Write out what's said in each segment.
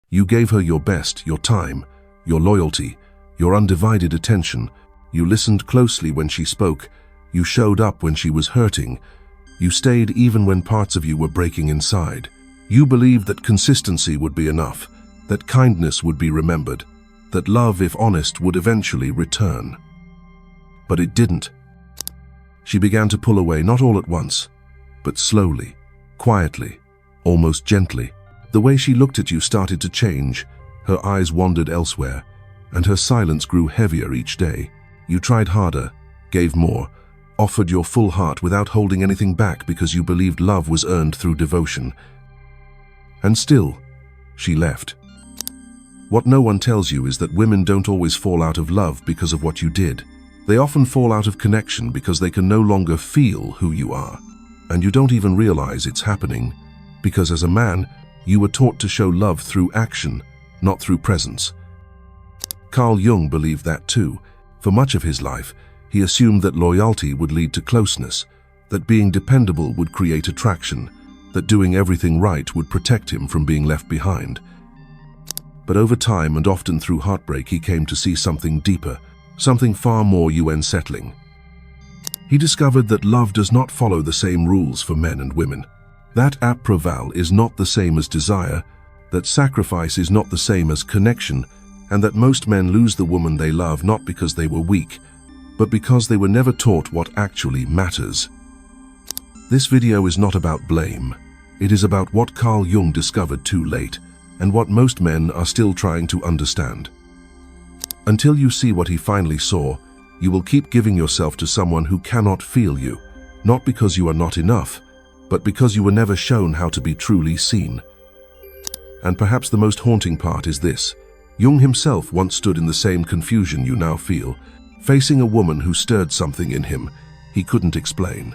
You gave her your best, your time, your loyalty, your undivided attention. You listened closely when she spoke. You showed up when she was hurting. You stayed even when parts of you were breaking inside. You believed that consistency would be enough, that kindness would be remembered, that love, if honest, would eventually return. But it didn't. She began to pull away, not all at once, but slowly, quietly, almost gently. The way she looked at you started to change. Her eyes wandered elsewhere, and her silence grew heavier each day. You tried harder, gave more, offered your full heart without holding anything back because you believed love was earned through devotion. And still, she left. What no one tells you is that women don't always fall out of love because of what you did. They often fall out of connection because they can no longer feel who you are. And you don't even realize it's happening, because as a man, you were taught to show love through action, not through presence. Carl Jung believed that too. For much of his life, he assumed that loyalty would lead to closeness, that being dependable would create attraction, that doing everything right would protect him from being left behind. But over time, and often through heartbreak, he came to see something deeper, something far more unsettling. He discovered that love does not follow the same rules for men and women, that approval is not the same as desire, that sacrifice is not the same as connection, and that most men lose the woman they love not because they were weak, but because they were never taught what actually matters. This video is not about blame. It is about what Carl Jung discovered too late, and what most men are still trying to understand. Until you see what he finally saw, you will keep giving yourself to someone who cannot feel you, not because you are not enough, but because you were never shown how to be truly seen. And perhaps the most haunting part is this. Jung himself once stood in the same confusion you now feel, facing a woman who stirred something in him he couldn't explain.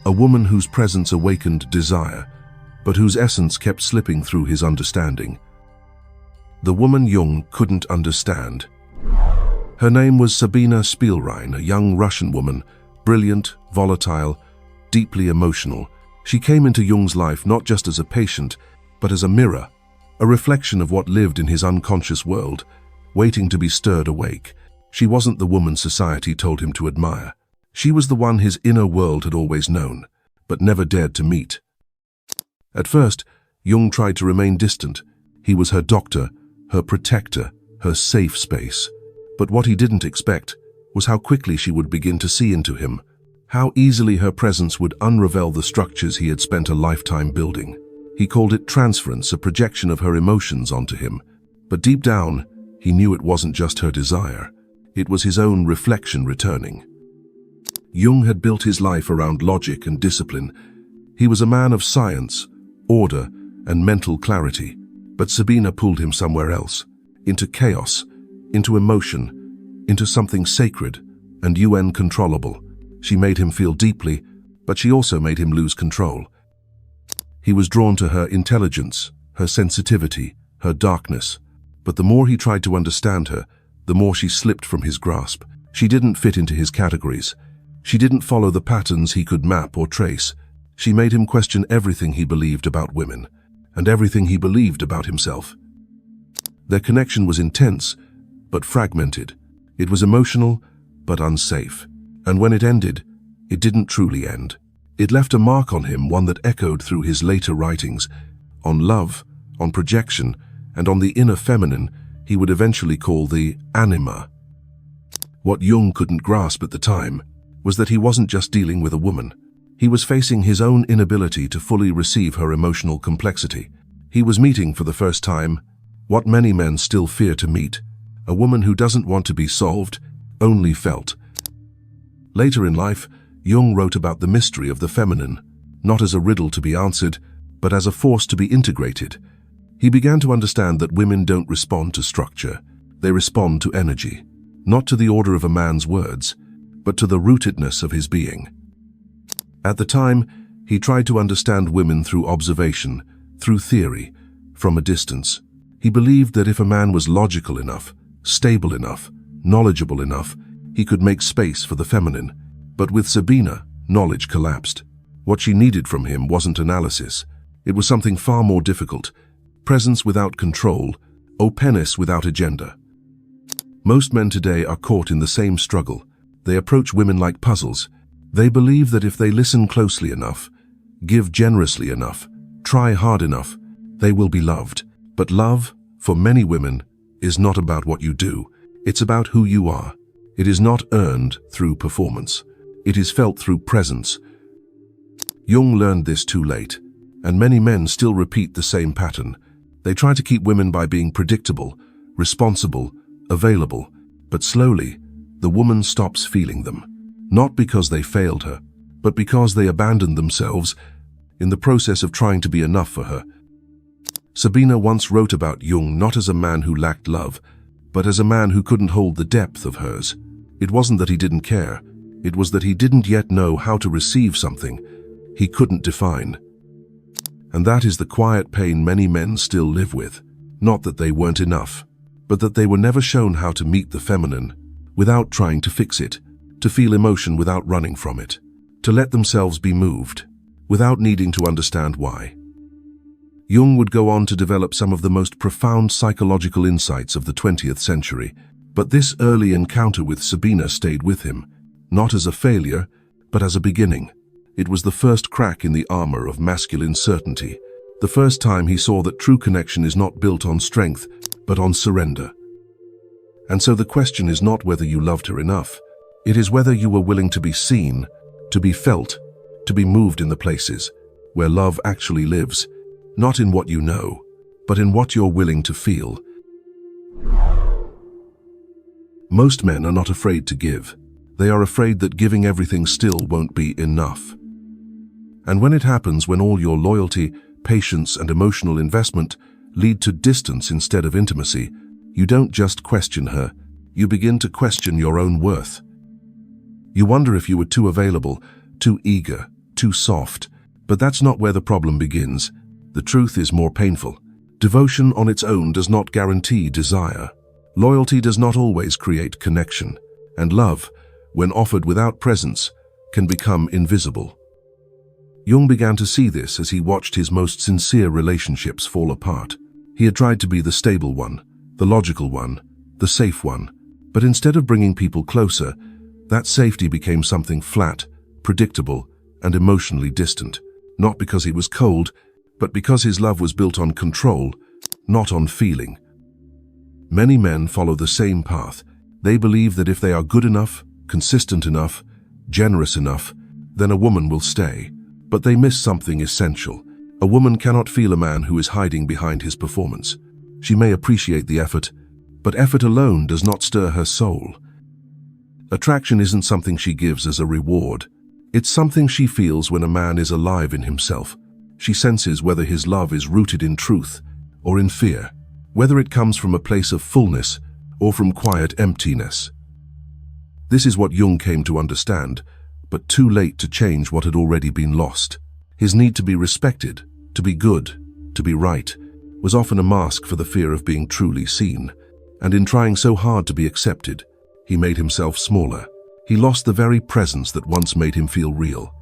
A woman whose presence awakened desire, but whose essence kept slipping through his understanding. The woman Jung couldn't understand. Her name was Sabina Spielrein, a young Russian woman, brilliant, volatile, deeply emotional. She came into Jung's life not just as a patient, but as a mirror, a reflection of what lived in his unconscious world, waiting to be stirred awake. She wasn't the woman society told him to admire. She was the one his inner world had always known, but never dared to meet. At first, Jung tried to remain distant. He was her doctor, her protector, her safe space. But what he didn't expect was how quickly she would begin to see into him, how easily her presence would unravel the structures he had spent a lifetime building. He called it transference, a projection of her emotions onto him. But deep down, he knew it wasn't just her desire. It was his own reflection returning. Jung had built his life around logic and discipline. He was a man of science, order, and mental clarity. But Sabina pulled him somewhere else, into chaos, into emotion, into something sacred and uncontrollable. She made him feel deeply, but she also made him lose control. He was drawn to her intelligence, her sensitivity, her darkness. But the more he tried to understand her, the more she slipped from his grasp. She didn't fit into his categories. She didn't follow the patterns he could map or trace. She made him question everything he believed about women, and everything he believed about himself. Their connection was intense, but fragmented. It was emotional, but unsafe. And when it ended, it didn't truly end. It left a mark on him, one that echoed through his later writings, on love, on projection, and on the inner feminine he would eventually call the Anima. What Jung couldn't grasp at the time was that he wasn't just dealing with a woman. He was facing his own inability to fully receive her emotional complexity. He was meeting for the first time what many men still fear to meet, a woman who doesn't want to be solved, only felt. Later in life, Jung wrote about the mystery of the feminine, not as a riddle to be answered, but as a force to be integrated. He began to understand that women don't respond to structure, they respond to energy, not to the order of a man's words, but to the rootedness of his being. At the time, he tried to understand women through observation, through theory, from a distance. He believed that if a man was logical enough, stable enough, knowledgeable enough, he could make space for the feminine. But with Sabina, knowledge collapsed. What she needed from him wasn't analysis. It was something far more difficult. Presence without control, Openness without agenda. Most men today are caught in the same struggle. They approach women like puzzles. They believe that if they listen closely enough, give generously enough, try hard enough, they will be loved. But love, for many women, is not about what you do. It's about who you are. It is not earned through performance. It is felt through presence. Jung learned this too late, and many men still repeat the same pattern. They try to keep women by being predictable, responsible, available, but slowly, the woman stops feeling them. Not because they failed her, but because they abandoned themselves in the process of trying to be enough for her. Sabina once wrote about Jung not as a man who lacked love, but as a man who couldn't hold the depth of hers. It wasn't that he didn't care. It was that he didn't yet know how to receive something he couldn't define. And that is the quiet pain many men still live with. Not that they weren't enough, but that they were never shown how to meet the feminine without trying to fix it, to feel emotion without running from it, to let themselves be moved without needing to understand why. Jung would go on to develop some of the most profound psychological insights of the 20th century, but this early encounter with Sabina stayed with him, not as a failure, but as a beginning. It was the first crack in the armor of masculine certainty, the first time he saw that true connection is not built on strength, but on surrender. And so the question is not whether you loved her enough, it is whether you were willing to be seen, to be felt, to be moved in the places where love actually lives, not in what you know, but in what you're willing to feel. Most men are not afraid to give. They are afraid that giving everything still won't be enough. And when it happens, when all your loyalty, patience, and emotional investment lead to distance instead of intimacy, you don't just question her, you begin to question your own worth. You wonder if you were too available, too eager, too soft, but that's not where the problem begins. The truth is more painful. Devotion on its own does not guarantee desire. Loyalty does not always create connection, and love, when offered without presence, can become invisible. Jung began to see this as he watched his most sincere relationships fall apart. He had tried to be the stable one, the logical one, the safe one, but instead of bringing people closer, that safety became something flat, predictable, and emotionally distant, not because he was cold, but because his love was built on control, not on feeling. Many men follow the same path. They believe that if they are good enough, consistent enough, generous enough, then a woman will stay. But they miss something essential. A woman cannot feel a man who is hiding behind his performance. She may appreciate the effort, but effort alone does not stir her soul. Attraction isn't something she gives as a reward. It's something she feels when a man is alive in himself. She senses whether his love is rooted in truth or in fear, whether it comes from a place of fullness or from quiet emptiness. This is what Jung came to understand, but too late to change what had already been lost. His need to be respected, to be good, to be right, was often a mask for the fear of being truly seen. And in trying so hard to be accepted, he made himself smaller. He lost the very presence that once made him feel real.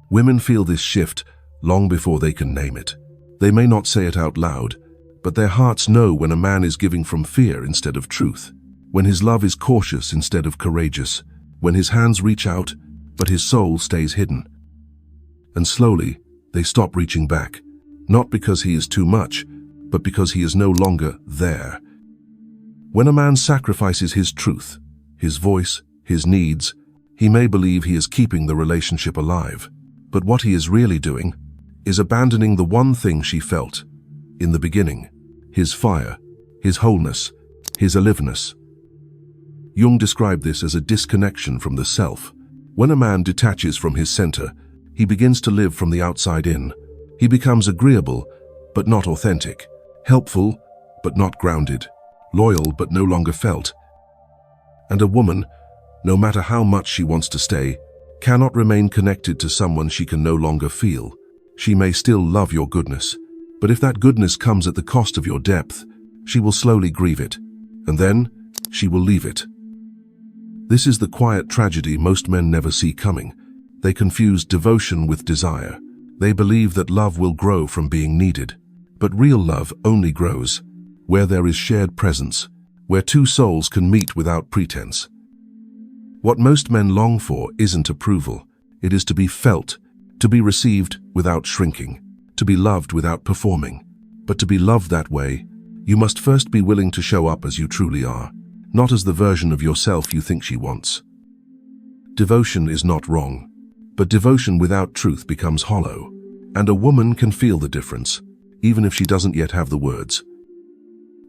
Women feel this shift long before they can name it. They may not say it out loud, but their hearts know when a man is giving from fear instead of truth, when his love is cautious instead of courageous, when his hands reach out, but his soul stays hidden. And slowly, they stop reaching back, not because he is too much, but because he is no longer there. When a man sacrifices his truth, his voice, his needs, he may believe he is keeping the relationship alive, but what he is really doing is abandoning the one thing she felt in the beginning, his fire, his wholeness, his aliveness. Jung described this as a disconnection from the self. When a man detaches from his center, he begins to live from the outside in. He becomes agreeable, but not authentic, helpful, but not grounded, loyal, but no longer felt. And a woman, no matter how much she wants to stay, cannot remain connected to someone she can no longer feel. She may still love your goodness, but if that goodness comes at the cost of your depth, she will slowly grieve it, and then she will leave it. This is the quiet tragedy most men never see coming. They confuse devotion with desire. They believe that love will grow from being needed, but real love only grows where there is shared presence, where two souls can meet without pretense. What most men long for isn't approval. It is to be felt, to be received without shrinking, to be loved without performing. But to be loved that way, you must first be willing to show up as you truly are, not as the version of yourself you think she wants. Devotion is not wrong, but devotion without truth becomes hollow, and a woman can feel the difference, even if she doesn't yet have the words.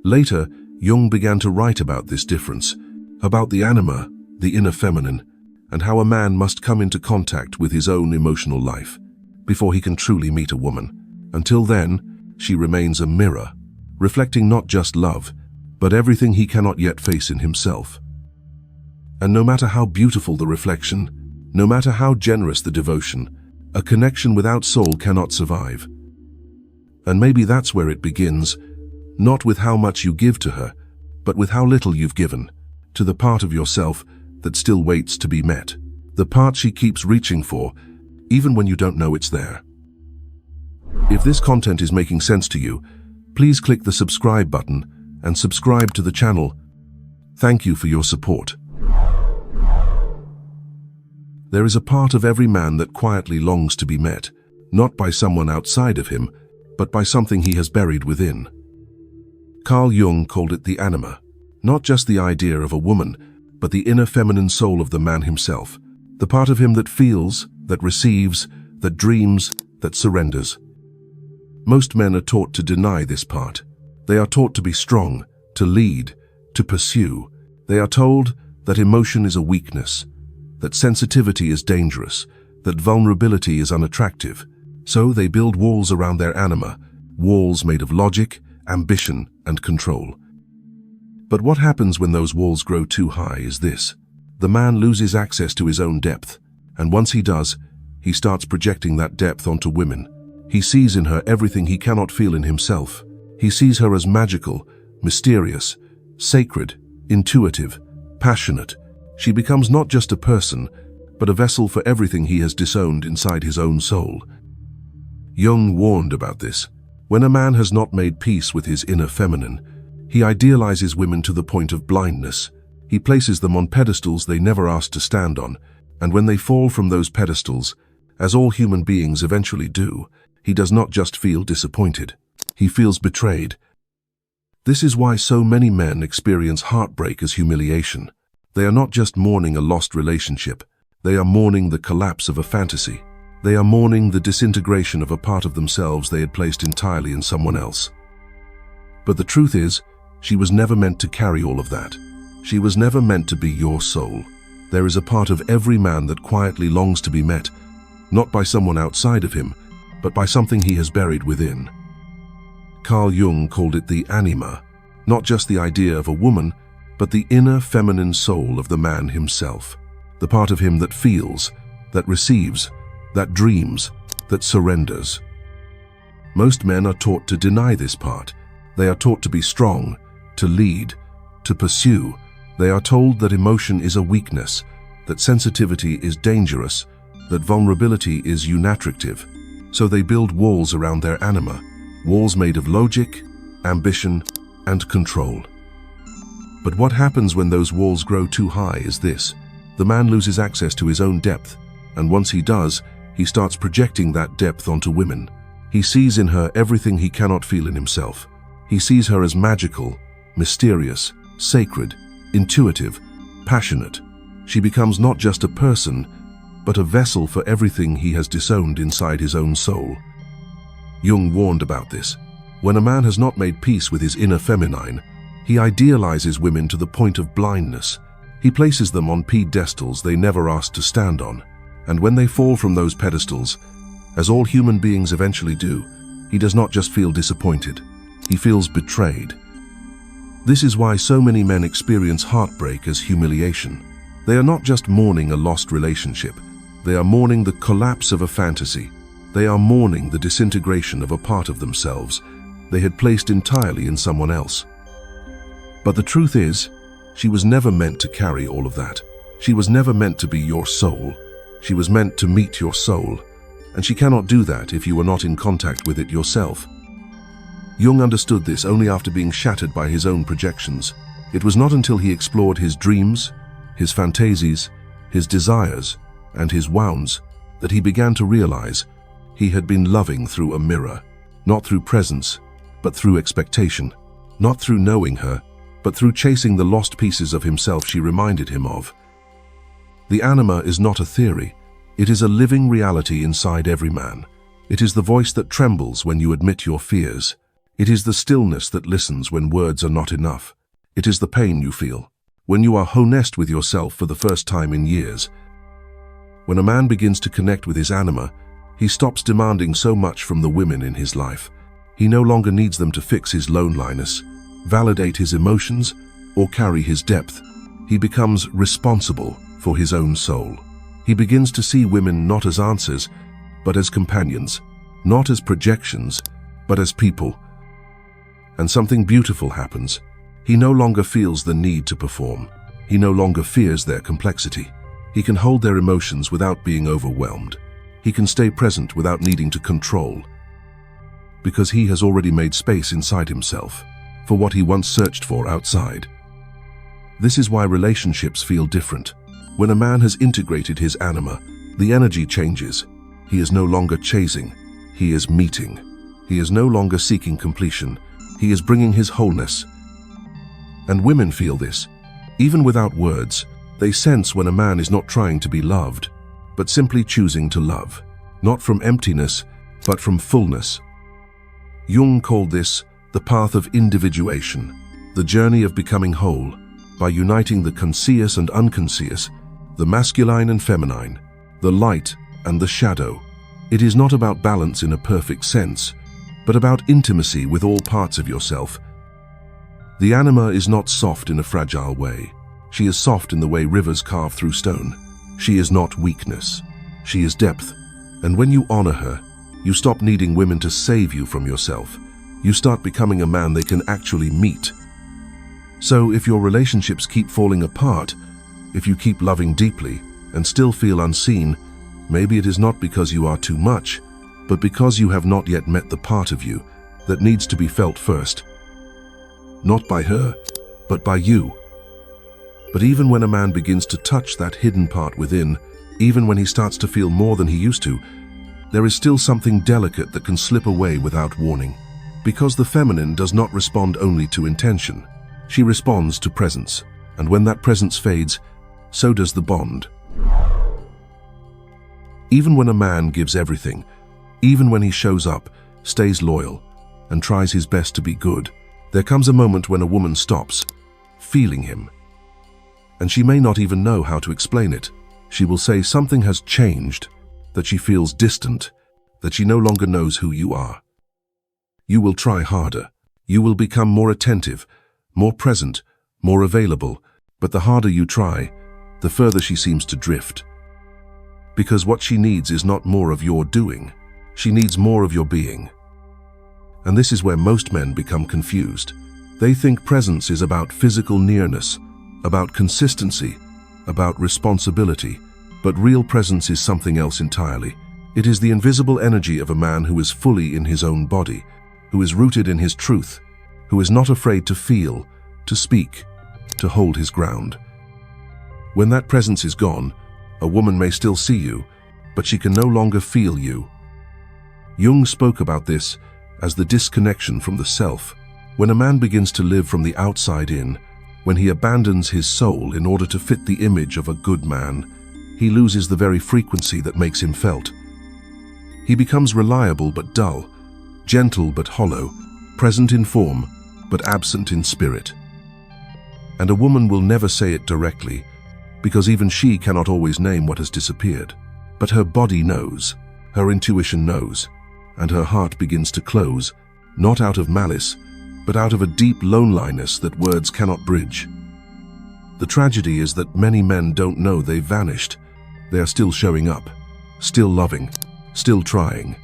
Later, Jung began to write about this difference, about the anima, the inner feminine, and how a man must come into contact with his own emotional life before he can truly meet a woman. Until then, she remains a mirror, reflecting not just love, but everything he cannot yet face in himself. And no matter how beautiful the reflection, no matter how generous the devotion, a connection without soul cannot survive. And maybe that's where it begins, not with how much you give to her, but with how little you've given, to the part of yourself that still waits to be met, the part she keeps reaching for, even when you don't know it's there. If this content is making sense to you, please click the subscribe button and subscribe to the channel. Thank you for your support. There is a part of every man that quietly longs to be met, not by someone outside of him, but by something he has buried within. Carl Jung called it the anima, not just the idea of a woman, but the inner feminine soul of the man himself, the part of him that feels, that receives, that dreams, that surrenders. Most men are taught to deny this part. They are taught to be strong, to lead, to pursue. They are told that emotion is a weakness, that sensitivity is dangerous, that vulnerability is unattractive. So they build walls around their anima, walls made of logic, ambition, and control. But what happens when those walls grow too high is this. The man loses access to his own depth, and once he does, he starts projecting that depth onto women. He sees in her everything he cannot feel in himself. He sees her as magical, mysterious, sacred, intuitive, passionate. She becomes not just a person, but a vessel for everything he has disowned inside his own soul. Jung warned about this. When a man has not made peace with his inner feminine, he idealizes women to the point of blindness. He places them on pedestals they never asked to stand on, and when they fall from those pedestals, as all human beings eventually do, he does not just feel disappointed. He feels betrayed. This is why so many men experience heartbreak as humiliation. They are not just mourning a lost relationship. They are mourning the collapse of a fantasy. They are mourning the disintegration of a part of themselves they had placed entirely in someone else. But the truth is, she was never meant to carry all of that. She was never meant to be your soul. There is a part of every man that quietly longs to be met, not by someone outside of him, but by something he has buried within. Carl Jung called it the anima, not just the idea of a woman, but the inner feminine soul of the man himself, the part of him that feels, that receives, that dreams, that surrenders. Most men are taught to deny this part. They are taught to be strong, to lead, to pursue. They are told that emotion is a weakness, that sensitivity is dangerous, that vulnerability is unattractive. So they build walls around their anima, walls made of logic, ambition, and control. But what happens when those walls grow too high is this. The man loses access to his own depth, and once he does, he starts projecting that depth onto women. He sees in her everything he cannot feel in himself. He sees her as magical, mysterious, sacred, intuitive, passionate. She becomes not just a person, but a vessel for everything he has disowned inside his own soul. Jung warned about this. When a man has not made peace with his inner feminine, he idealizes women to the point of blindness. He places them on pedestals they never asked to stand on. And when they fall from those pedestals, as all human beings eventually do, he does not just feel disappointed. He feels betrayed. This is why so many men experience heartbreak as humiliation. They are not just mourning a lost relationship. They are mourning the collapse of a fantasy. They are mourning the disintegration of a part of themselves they had placed entirely in someone else. But the truth is, she was never meant to carry all of that. She was never meant to be your soul. She was meant to meet your soul, and she cannot do that if you are not in contact with it yourself. Jung understood this only after being shattered by his own projections. It was not until he explored his dreams, his fantasies, his desires, and his wounds that he began to realize he had been loving through a mirror, not through presence, but through expectation, not through knowing her, but through chasing the lost pieces of himself she reminded him of. The anima is not a theory. It is a living reality inside every man. It is the voice that trembles when you admit your fears. It is the stillness that listens when words are not enough. It is the pain you feel when you are honest with yourself for the first time in years. When a man begins to connect with his anima, he stops demanding so much from the women in his life. He no longer needs them to fix his loneliness, validate his emotions, or carry his depth. He becomes responsible for his own soul. He begins to see women not as answers, but as companions, not as projections, but as people. And something beautiful happens. He no longer feels the need to perform. He no longer fears their complexity. He can hold their emotions without being overwhelmed. He can stay present without needing to control, because he has already made space inside himself for what he once searched for outside. This is why relationships feel different. When a man has integrated his anima, the energy changes. He is no longer chasing, he is meeting. He is no longer seeking completion, he is bringing his wholeness. And women feel this. Even without words, they sense when a man is not trying to be loved, but simply choosing to love, not from emptiness, but from fullness. Jung called this the path of individuation, the journey of becoming whole, by uniting the conscious and unconscious, the masculine and feminine, the light and the shadow. It is not about balance in a perfect sense, but about intimacy with all parts of yourself. The anima is not soft in a fragile way. She is soft in the way rivers carve through stone. She is not weakness. She is depth. And when you honor her, you stop needing women to save you from yourself. You start becoming a man they can actually meet. So if your relationships keep falling apart, if you keep loving deeply and still feel unseen, maybe it is not because you are too much, but because you have not yet met the part of you that needs to be felt first. Not by her, but by you. But even when a man begins to touch that hidden part within, even when he starts to feel more than he used to, there is still something delicate that can slip away without warning. Because the feminine does not respond only to intention. She responds to presence, and when that presence fades, so does the bond. Even when a man gives everything, even when he shows up, stays loyal, and tries his best to be good, there comes a moment when a woman stops, feeling him. And she may not even know how to explain it. She will say something has changed, that she feels distant, that she no longer knows who you are. You will try harder. You will become more attentive, more present, more available, but the harder you try, the further she seems to drift. Because what she needs is not more of your doing. She needs more of your being. And this is where most men become confused. They think presence is about physical nearness, about consistency, about responsibility, but real presence is something else entirely. It is the invisible energy of a man who is fully in his own body, who is rooted in his truth, who is not afraid to feel, to speak, to hold his ground. When that presence is gone, a woman may still see you, but she can no longer feel you. Jung spoke about this as the disconnection from the self. When a man begins to live from the outside in, when he abandons his soul in order to fit the image of a good man, he loses the very frequency that makes him felt. He becomes reliable but dull, gentle but hollow, present in form but absent in spirit. And a woman will never say it directly, because even she cannot always name what has disappeared. But her body knows, her intuition knows, and her heart begins to close, not out of malice, but out of a deep loneliness that words cannot bridge. The tragedy is that many men don't know they've vanished. They are still showing up, still loving, still trying.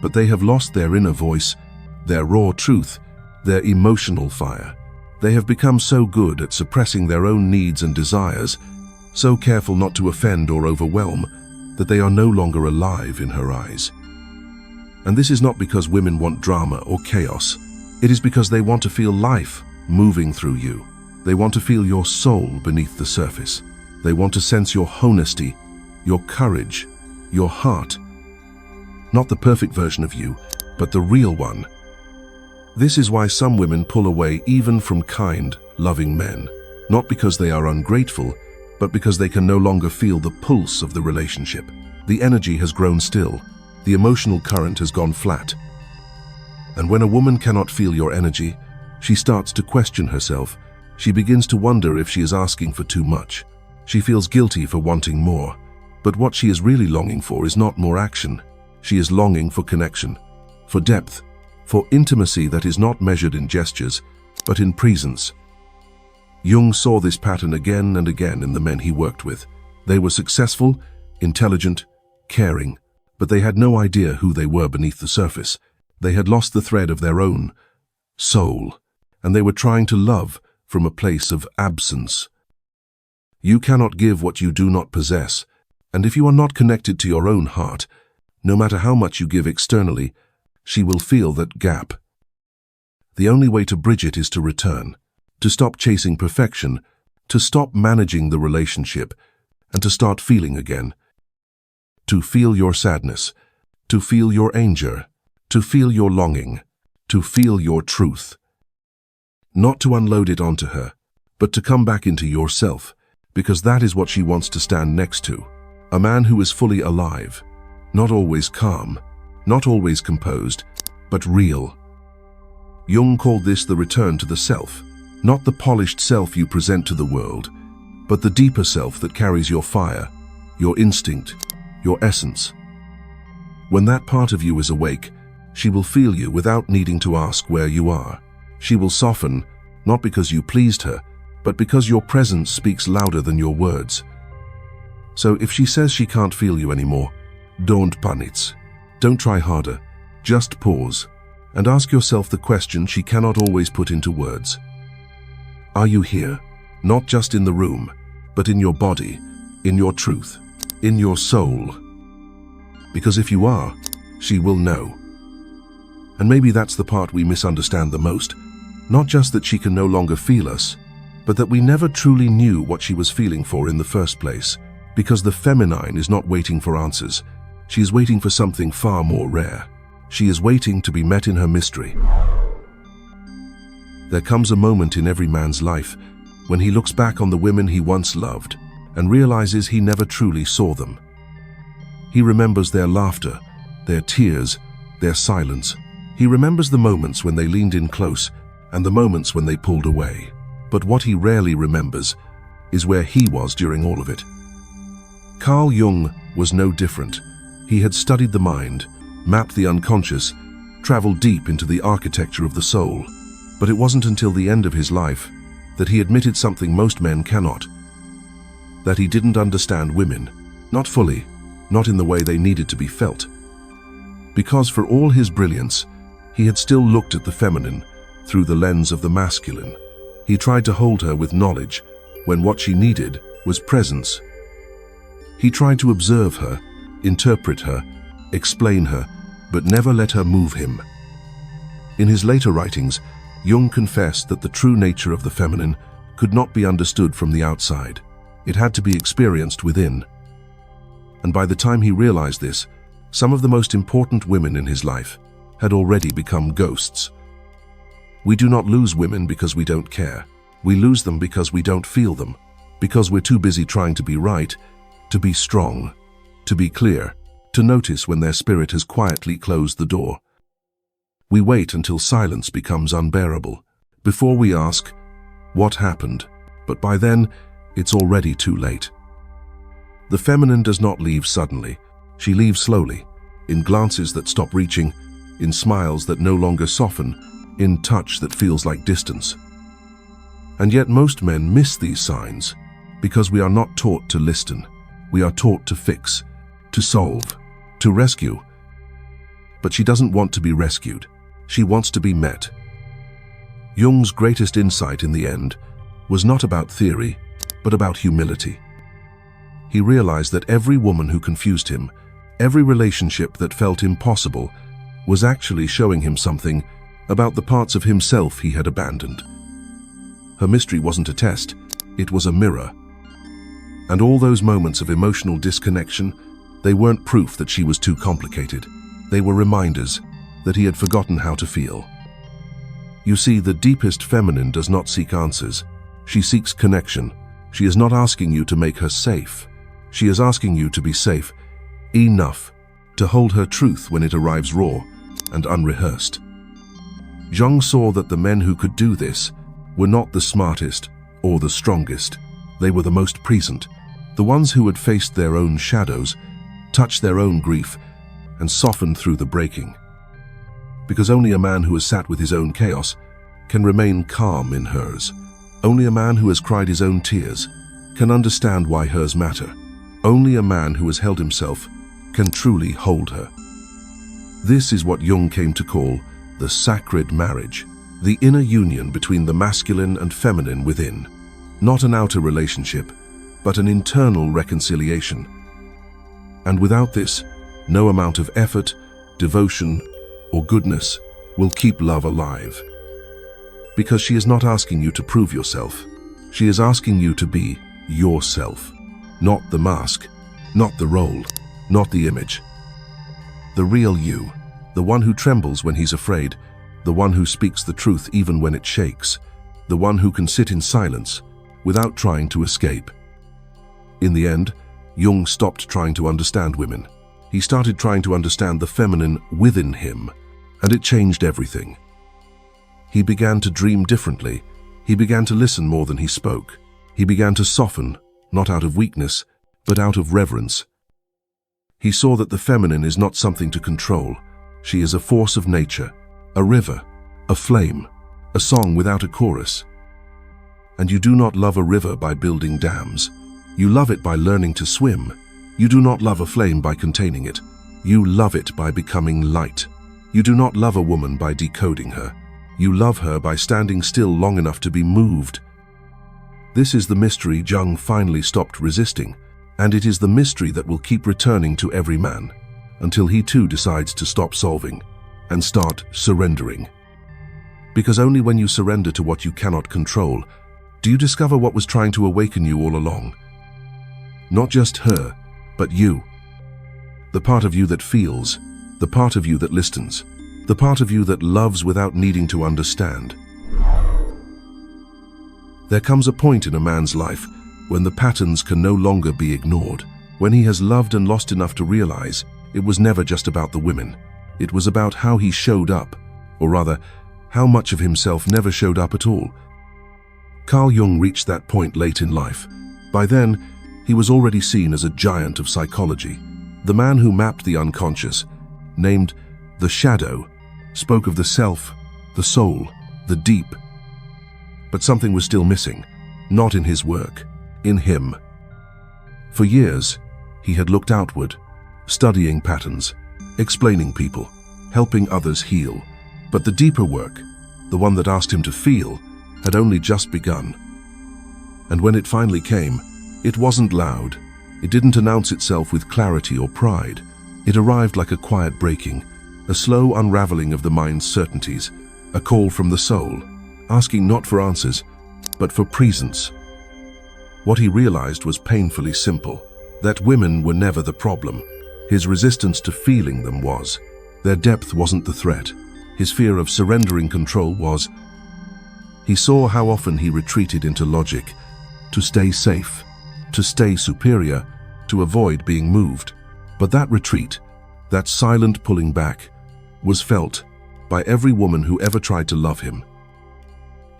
But they have lost their inner voice, their raw truth, their emotional fire. They have become so good at suppressing their own needs and desires, so careful not to offend or overwhelm, that they are no longer alive in her eyes. And this is not because women want drama or chaos. It is because they want to feel life moving through you. They want to feel your soul beneath the surface. They want to sense your honesty, your courage, your heart. Not the perfect version of you, but the real one. This is why some women pull away even from kind, loving men. Not because they are ungrateful, but because they can no longer feel the pulse of the relationship. The energy has grown still. The emotional current has gone flat. And when a woman cannot feel your energy, she starts to question herself. She begins to wonder if she is asking for too much. She feels guilty for wanting more. But what she is really longing for is not more action. She is longing for connection, for depth, for intimacy that is not measured in gestures, but in presence. Jung saw this pattern again and again in the men he worked with. They were successful, intelligent, caring, but they had no idea who they were beneath the surface. They had lost the thread of their own soul, and they were trying to love from a place of absence. You cannot give what you do not possess, and if you are not connected to your own heart, no matter how much you give externally, she will feel that gap. The only way to bridge it is to return, to stop chasing perfection, to stop managing the relationship, and to start feeling again. To feel your sadness, to feel your anger, to feel your longing, to feel your truth. Not to unload it onto her, but to come back into yourself, because that is what she wants to stand next to. A man who is fully alive, not always calm, not always composed, but real. Jung called this the return to the self, not the polished self you present to the world, but the deeper self that carries your fire, your instinct, your essence. When that part of you is awake, she will feel you without needing to ask where you are. She will soften, not because you pleased her, but because your presence speaks louder than your words. So if she says she can't feel you anymore, don't panic. Don't try harder. Just pause and ask yourself the question she cannot always put into words. Are you here? Not just in the room, but in your body, in your truth, in your soul. Because if you are, she will know. And maybe that's the part we misunderstand the most. Not just that she can no longer feel us, but that we never truly knew what she was feeling for in the first place. Because the feminine is not waiting for answers. She is waiting for something far more rare. She is waiting to be met in her mystery. There comes a moment in every man's life when he looks back on the women he once loved and realizes he never truly saw them. He remembers their laughter, their tears, their silence. He remembers the moments when they leaned in close and the moments when they pulled away. But what he rarely remembers is where he was during all of it. Carl Jung was no different. He had studied the mind, mapped the unconscious, traveled deep into the architecture of the soul. But it wasn't until the end of his life that he admitted something most men cannot. That he didn't understand women, not fully, not in the way they needed to be felt. Because for all his brilliance, he had still looked at the feminine through the lens of the masculine. He tried to hold her with knowledge when what she needed was presence. He tried to observe her, interpret her, explain her, but never let her move him. In his later writings, Jung confessed that the true nature of the feminine could not be understood from the outside. It had to be experienced within. And by the time he realized this, some of the most important women in his life had already become ghosts. We do not lose women because we don't care. We lose them because we don't feel them, because we're too busy trying to be right, to be strong, to be clear, to notice when their spirit has quietly closed the door. We wait until silence becomes unbearable, before we ask, what happened? But by then, it's already too late. The feminine does not leave suddenly. She leaves slowly, in glances that stop reaching, in smiles that no longer soften, in touch that feels like distance. And yet most men miss these signs, because we are not taught to listen. We are taught to fix, to solve, to rescue. But she doesn't want to be rescued. She wants to be met. Jung's greatest insight in the end was not about theory, but about humility. He realized that every woman who confused him, every relationship that felt impossible, was actually showing him something about the parts of himself he had abandoned. Her mystery wasn't a test, it was a mirror. And all those moments of emotional disconnection, they weren't proof that she was too complicated. They were reminders that he had forgotten how to feel. You see, the deepest feminine does not seek answers. She seeks connection. She is not asking you to make her safe. She is asking you to be safe enough to hold her truth when it arrives raw and unrehearsed. Jung saw that the men who could do this were not the smartest or the strongest. They were the most present, the ones who had faced their own shadows, touched their own grief, and softened through the breaking. Because only a man who has sat with his own chaos can remain calm in hers. Only a man who has cried his own tears can understand why hers matter. Only a man who has held himself can truly hold her. This is what Jung came to call the sacred marriage, the inner union between the masculine and feminine within. Not an outer relationship, but an internal reconciliation. And without this, no amount of effort, devotion, or goodness will keep love alive. Because she is not asking you to prove yourself. She is asking you to be yourself. Not the mask, not the role, not the image. The real you, the one who trembles when he's afraid, the one who speaks the truth even when it shakes, the one who can sit in silence without trying to escape. In the end, Jung stopped trying to understand women. He started trying to understand the feminine within him, and it changed everything. He began to dream differently. He began to listen more than he spoke. He began to soften, not out of weakness, but out of reverence. He saw that the feminine is not something to control. She is a force of nature, a river, a flame, a song without a chorus. And you do not love a river by building dams. You love it by learning to swim. You do not love a flame by containing it. You love it by becoming light. You do not love a woman by decoding her. You love her by standing still long enough to be moved. This is the mystery Jung finally stopped resisting, and it is the mystery that will keep returning to every man, until he too decides to stop solving and start surrendering. Because only when you surrender to what you cannot control do you discover what was trying to awaken you all along. Not just her, but you. The part of you that feels, the part of you that listens, the part of you that loves without needing to understand. There comes a point in a man's life when the patterns can no longer be ignored, when he has loved and lost enough to realize it was never just about the women. It was about how he showed up, or rather, how much of himself never showed up at all. Carl Jung reached that point late in life. By then, he was already seen as a giant of psychology, the man who mapped the unconscious, named the shadow, spoke of the self, the soul, the deep. But something was still missing, not in his work, in him. For years, he had looked outward, studying patterns, explaining people, helping others heal. But the deeper work, the one that asked him to feel, had only just begun. And when it finally came, it wasn't loud. It didn't announce itself with clarity or pride. It arrived like a quiet breaking, a slow unraveling of the mind's certainties, a call from the soul, asking not for answers, but for presence. What he realized was painfully simple, that women were never the problem. His resistance to feeling them was. Their depth wasn't the threat. His fear of surrendering control was. He saw how often he retreated into logic, to stay safe, to stay superior, to avoid being moved. But that retreat, that silent pulling back, was felt by every woman who ever tried to love him.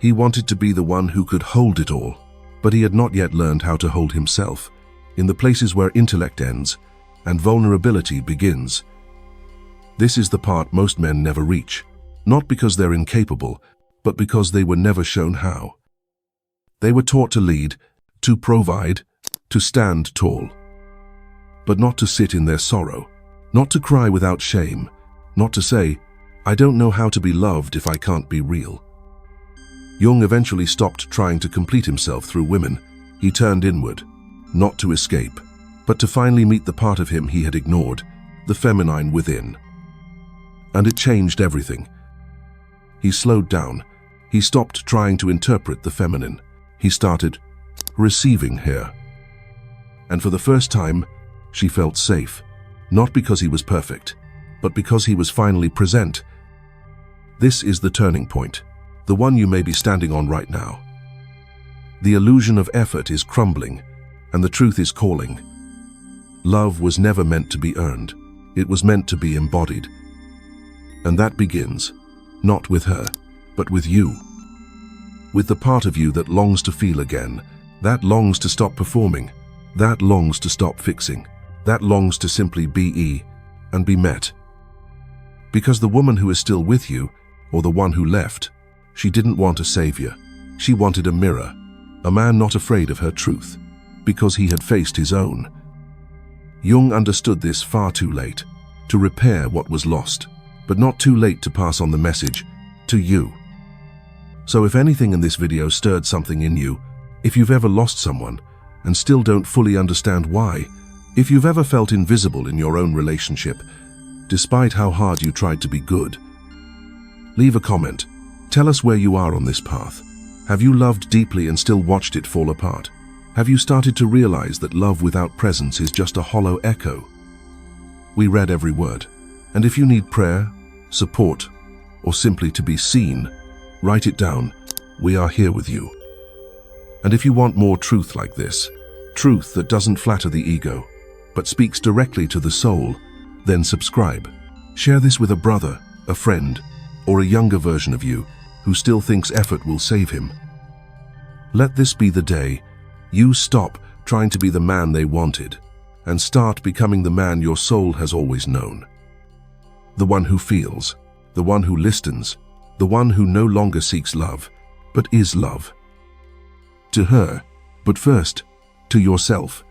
He wanted to be the one who could hold it all, but he had not yet learned how to hold himself, in the places where intellect ends and vulnerability begins. This is the part most men never reach, not because they're incapable, but because they were never shown how. They were taught to lead, to provide, to stand tall, but not to sit in their sorrow, not to cry without shame, not to say, "I don't know how to be loved if I can't be real." Jung eventually stopped trying to complete himself through women. He turned inward, not to escape, but to finally meet the part of him he had ignored, the feminine within. And it changed everything. He slowed down. He stopped trying to interpret the feminine. He started receiving her. And for the first time, she felt safe. Not because he was perfect, but because he was finally present. This is the turning point, the one you may be standing on right now. The illusion of effort is crumbling, and the truth is calling. Love was never meant to be earned. It was meant to be embodied. And that begins, not with her, but with you. With the part of you that longs to feel again, that longs to stop performing, that longs to stop fixing, that longs to simply be and be met. Because the woman who is still with you, or the one who left, she didn't want a savior. She wanted a mirror, a man not afraid of her truth, because he had faced his own. Jung understood this far too late, to repair what was lost, but not too late to pass on the message to you. So if anything in this video stirred something in you, if you've ever lost someone and still don't fully understand why, if you've ever felt invisible in your own relationship, despite how hard you tried to be good, leave a comment. Tell us where you are on this path. Have you loved deeply and still watched it fall apart? Have you started to realize that love without presence is just a hollow echo? We read every word. And if you need prayer, support, or simply to be seen, write it down. We are here with you. And if you want more truth like this, truth that doesn't flatter the ego, but speaks directly to the soul, then subscribe. Share this with a brother, a friend, or a younger version of you who still thinks effort will save him. Let this be the day you stop trying to be the man they wanted and start becoming the man your soul has always known. The one who feels, the one who listens, the one who no longer seeks love, but is love. To her, but first, to yourself.